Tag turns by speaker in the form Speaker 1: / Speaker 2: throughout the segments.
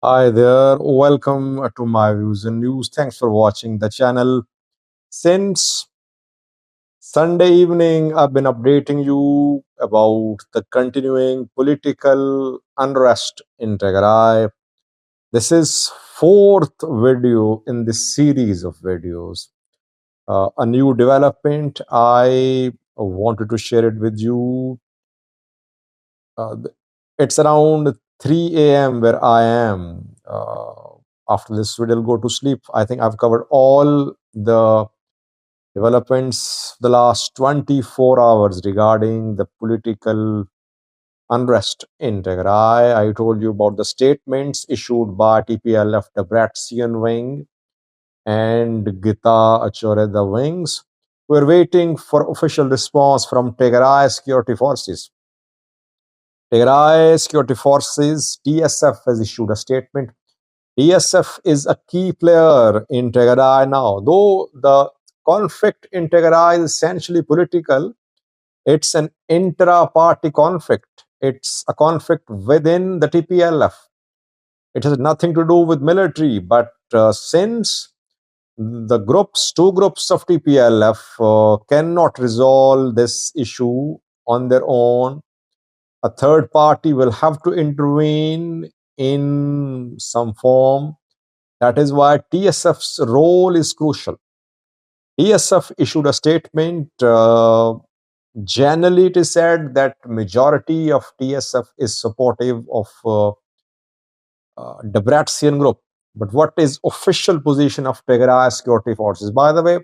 Speaker 1: Hi there, welcome to my views and news. Thanks for watching the channel. Since Sunday evening, I've been updating you about the continuing political unrest in Tigray. This is fourth video in this series of videos. A new development. I wanted to share it with you. Uh, it's around 3 a.m. where I am. After this video, I'll go to sleep. I think I've covered all the developments the last 24 hours regarding the political unrest in Tigray. I told you about the statements issued by TPLF Debretsion wing and Getachew Reda wings. We're waiting for official response from Tigray security forces. Tigray security forces, TSF, has issued a statement. TSF is a key player in Tigray now. Though the conflict in Tigray is essentially political, it's an intra-party conflict. It's a conflict within the TPLF. It has nothing to do with military, but since the two groups of TPLF cannot resolve this issue on their own, a third party will have to intervene in some form. That is why TSF's role is crucial. TSF issued a statement. Generally, it is said that majority of TSF is supportive of Debretsion group. But what is official position of Tigray security forces? By the way,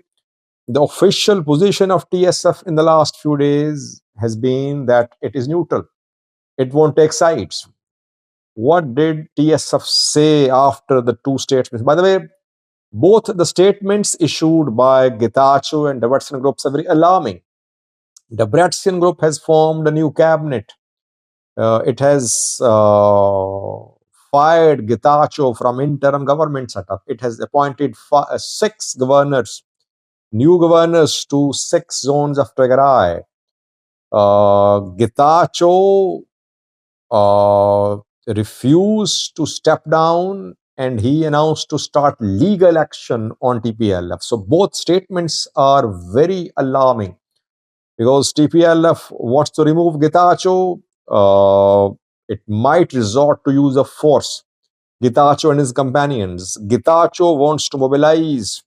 Speaker 1: the official position of TSF in the last few days has been that it is neutral. It won't take sides. What did TSF say after the two statements? By the way, both the statements issued by Getachew and Debretsion groups are very alarming. The Debretsion group has formed a new cabinet. It has fired Getachew from interim government setup. It has appointed six governors, new governors to six zones of Tigray. Getachew refused to step down and he announced to start legal action on TPLF. So both statements are very alarming because TPLF wants to remove Getachew. It might resort to use of force. Getachew and his companions. Getachew wants to mobilize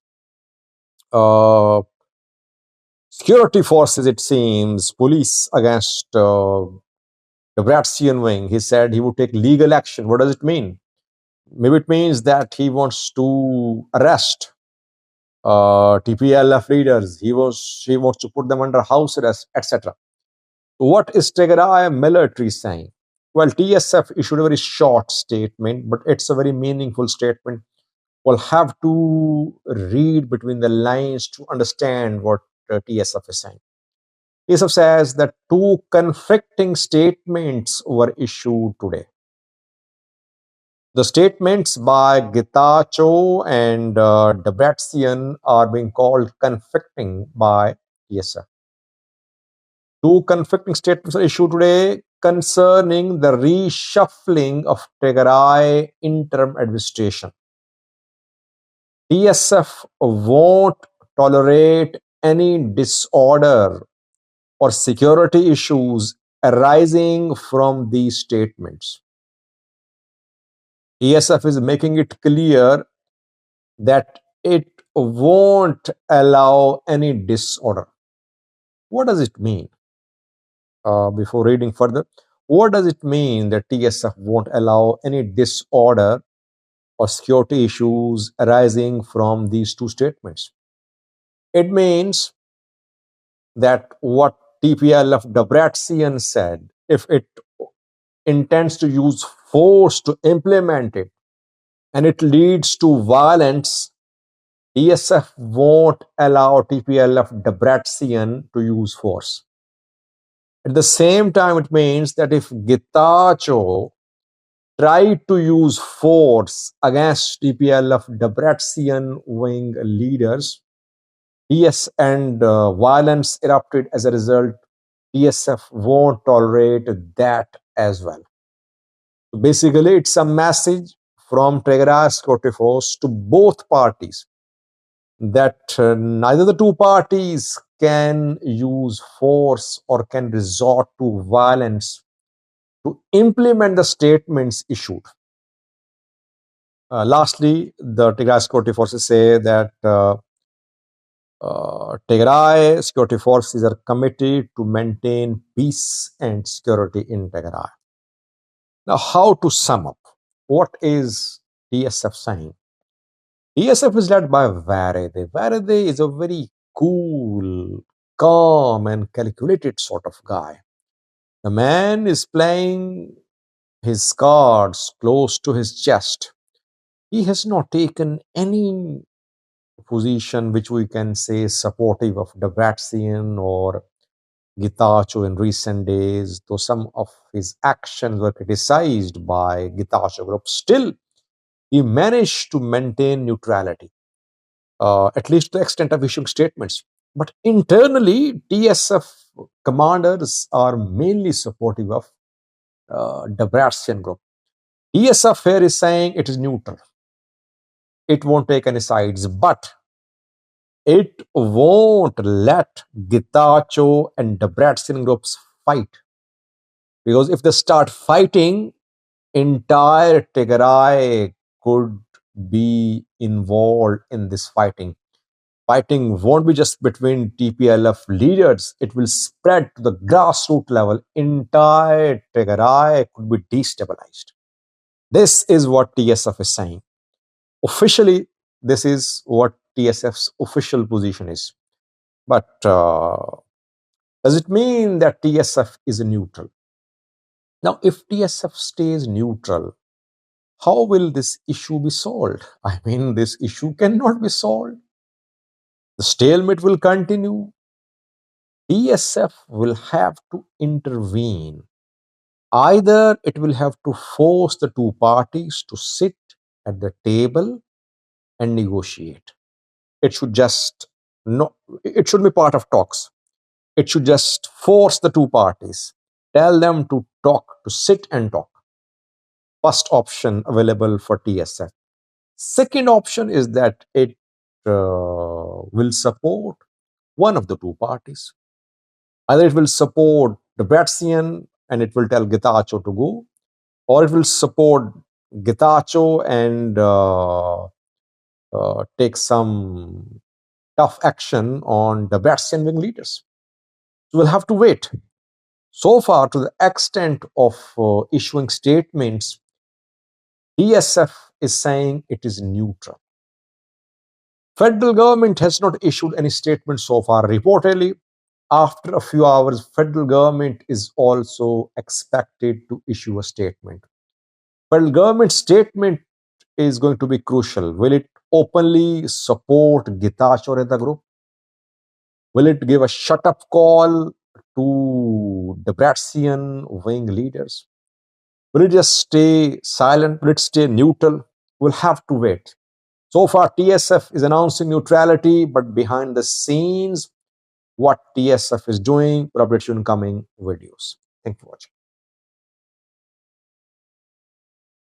Speaker 1: security forces, it seems, police against the Debretsion wing. He said he would take legal action. What does it mean? Maybe it means that he wants to arrest TPLF leaders. He wants to put them under house arrest, etc. What is Tigray military saying? Well, TSF issued a very short statement, but it's a very meaningful statement. We'll have to read between the lines to understand what TSF is saying. TSF says that two conflicting statements were issued today. The statements by Getachew and Debretsion are being called conflicting by TSF. Two conflicting statements are issued today concerning the reshuffling of Tigray interim administration. TSF won't tolerate any disorder or security issues arising from these statements. TSF is making it clear that it won't allow any disorder. What does it mean? Before reading further, what does it mean that TSF won't allow any disorder or security issues arising from these two statements? It means that what TPLF Debretsion said, if it intends to use force to implement it and it leads to violence, TSF won't allow TPLF Debretsion to use force. At the same time, it means that if Getachew tried to use force against TPLF Debretsion wing leaders, and violence erupted as a result, TSF won't tolerate that as well. So basically, it's a message from Tigray security force to both parties that neither the two parties can use force or can resort to violence to implement the statements issued. Lastly, the Tigray security forces say that Tigray security forces are committed to maintain peace and security in Tigray. Now, how to sum up? What is TSF saying? TSF is led by Varede. Varede is a very cool, calm, and calculated sort of guy. The man is playing his cards close to his chest. He has not taken any position which we can say is supportive of Debretsion or Getachew in recent days, though some of his actions were criticized by Getachew group. Still, he managed to maintain neutrality, at least to the extent of issuing statements. But internally, TSF commanders are mainly supportive of Debretsion group. TSF here is saying it is neutral. It won't take any sides, but it won't let Getachew and Debretsion groups fight. Because if they start fighting, entire Tigray could be involved in this fighting. Fighting won't be just between TPLF leaders, it will spread to the grassroots level. Entire Tigray could be destabilized. This is what TSF is saying. Officially, this is what TSF's official position is. But does it mean that TSF is neutral? Now, if TSF stays neutral, how will this issue be solved? I mean, this issue cannot be solved. The stalemate will continue. TSF will have to intervene. Either it will have to force the two parties to sit at the table and negotiate. It should just no, it should be part of talks. It should just force the two parties, tell them to talk, to sit and talk. First option available for TSF. Second option is that it will support one of the two parties. Either it will support Debretsion and it will tell Getachew to go, or it will support Getachew and take some tough action on Debretsion wing leaders. So we'll have to wait. So far, to the extent of issuing statements, TSF is saying it is neutral. Federal government has not issued any statement so far. Reportedly, after a few hours, federal government is also expected to issue a statement. Federal government statement is going to be crucial. Will it openly support Getachew Reda group? Will it give a shut-up call to Debretsion wing leaders? Will it just stay silent? Will it stay neutral? We'll have to wait. So far, TSF is announcing neutrality, but behind the scenes, what TSF is doing, we'll update you in coming videos. Thank you for watching.